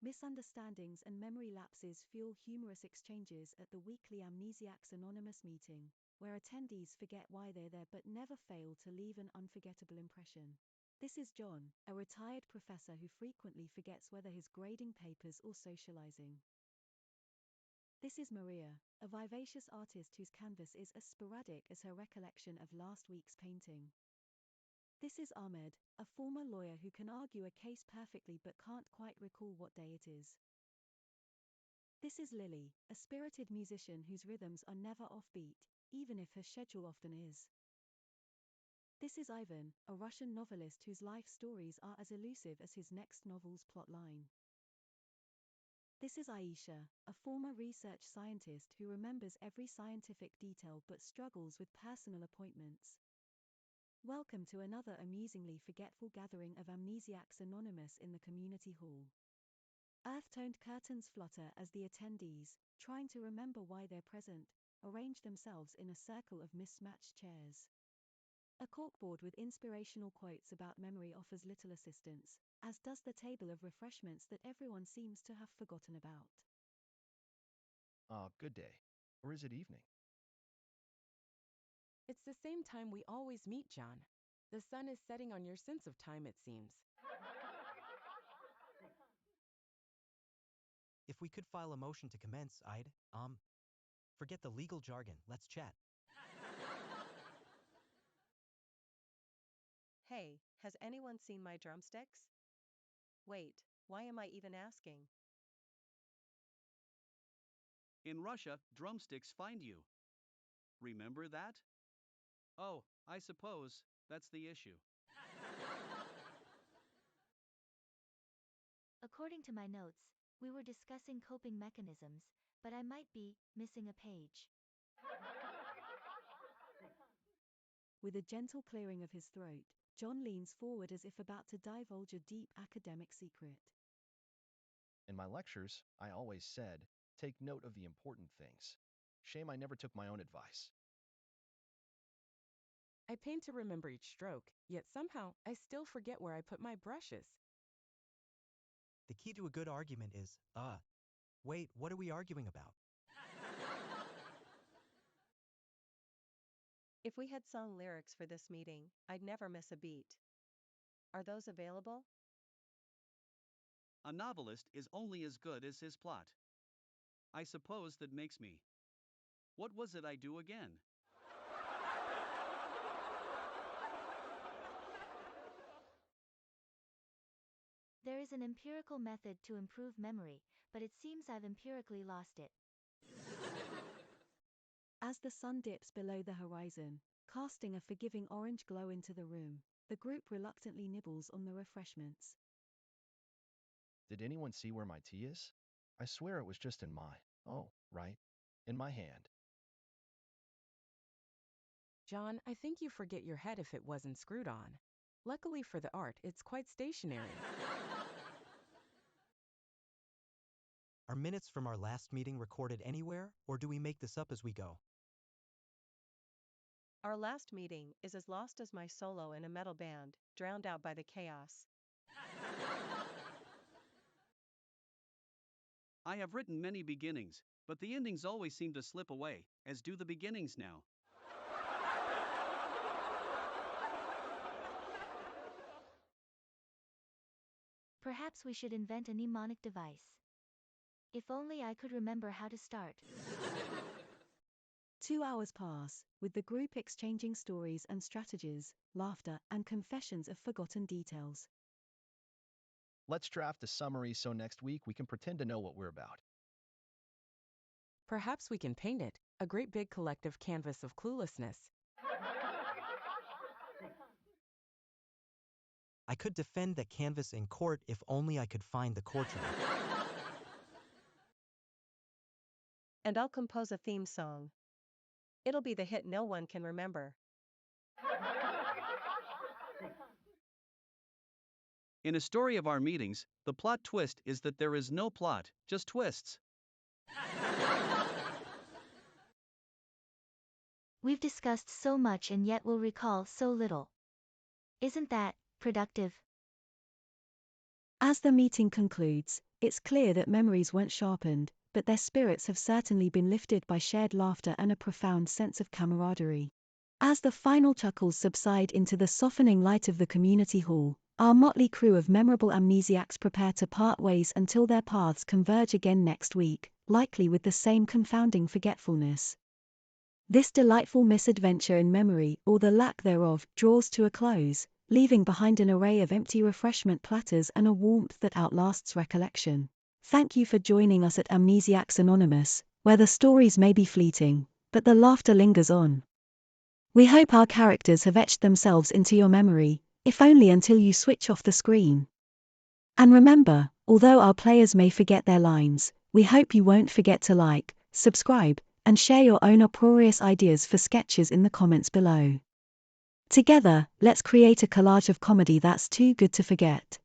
Misunderstandings and memory lapses fuel humorous exchanges at the weekly Amnesiacs Anonymous meeting, where attendees forget why they're there but never fail to leave an unforgettable impression. This is John, a retired professor who frequently forgets whether he's grading papers or socializing. This is Maria, a vivacious artist whose canvas is as sporadic as her recollection of last week's painting. This is Ahmed, a former lawyer who can argue a case perfectly but can't quite recall what day it is. This is Lily, a spirited musician whose rhythms are never offbeat, even if her schedule often is. This is Ivan, a Russian novelist whose life stories are as elusive as his next novel's plotline. This is Aisha, a former research scientist who remembers every scientific detail but struggles with personal appointments. Welcome to another amusingly forgetful gathering of Amnesiacs Anonymous in the community hall. Earth-toned curtains flutter as the attendees, trying to remember why they're present, arrange themselves in a circle of mismatched chairs. A corkboard with inspirational quotes about memory offers little assistance, as does the table of refreshments that everyone seems to have forgotten about. Good day. Or is it evening? It's the same time we always meet, John. The sun is setting on your sense of time, it seems. If we could file a motion to commence, forget the legal jargon, let's chat. Hey, has anyone seen my drumsticks? Wait, why am I even asking? In Russia, drumsticks find you. Remember that? Oh, I suppose that's the issue. According to my notes, we were discussing coping mechanisms, but I might be missing a page. With a gentle clearing of his throat, John leans forward as if about to divulge a deep academic secret. In my lectures, I always said, take note of the important things. Shame I never took my own advice. I paint to remember each stroke, yet somehow I still forget where I put my brushes. The key to a good argument is, wait, what are we arguing about? If we had song lyrics for this meeting, I'd never miss a beat. Are those available? A novelist is only as good as his plot. I suppose that makes me. What was it I do again? There is an empirical method to improve memory, but it seems I've empirically lost it. As the sun dips below the horizon, casting a forgiving orange glow into the room, the group reluctantly nibbles on the refreshments. Did anyone see where my tea is? I swear it was just in my hand. John, I think you forget your head if it wasn't screwed on. Luckily for the art, it's quite stationary. Are minutes from our last meeting recorded anywhere, or do we make this up as we go? Our last meeting is as lost as my solo in a metal band, drowned out by the chaos. I have written many beginnings, but the endings always seem to slip away, as do the beginnings now. Perhaps we should invent a mnemonic device. If only I could remember how to start. 2 hours pass, with the group exchanging stories and strategies, laughter, and confessions of forgotten details. Let's draft a summary so next week we can pretend to know what we're about. Perhaps we can paint it, a great big collective canvas of cluelessness. I could defend that canvas in court if only I could find the courtroom. And I'll compose a theme song. It'll be the hit no one can remember. In a story of our meetings, the plot twist is that there is no plot, just twists. We've discussed so much and yet will recall so little. Isn't that productive? As the meeting concludes, it's clear that memories weren't sharpened, but their spirits have certainly been lifted by shared laughter and a profound sense of camaraderie. As the final chuckles subside into the softening light of the community hall, our motley crew of memorable amnesiacs prepare to part ways until their paths converge again next week, likely with the same confounding forgetfulness. This delightful misadventure in memory, or the lack thereof, draws to a close, leaving behind an array of empty refreshment platters and a warmth that outlasts recollection. Thank you for joining us at Amnesiacs Anonymous, where the stories may be fleeting, but the laughter lingers on. We hope our characters have etched themselves into your memory, if only until you switch off the screen. And remember, although our players may forget their lines, we hope you won't forget to like, subscribe, and share your own uproarious ideas for sketches in the comments below. Together, let's create a collage of comedy that's too good to forget.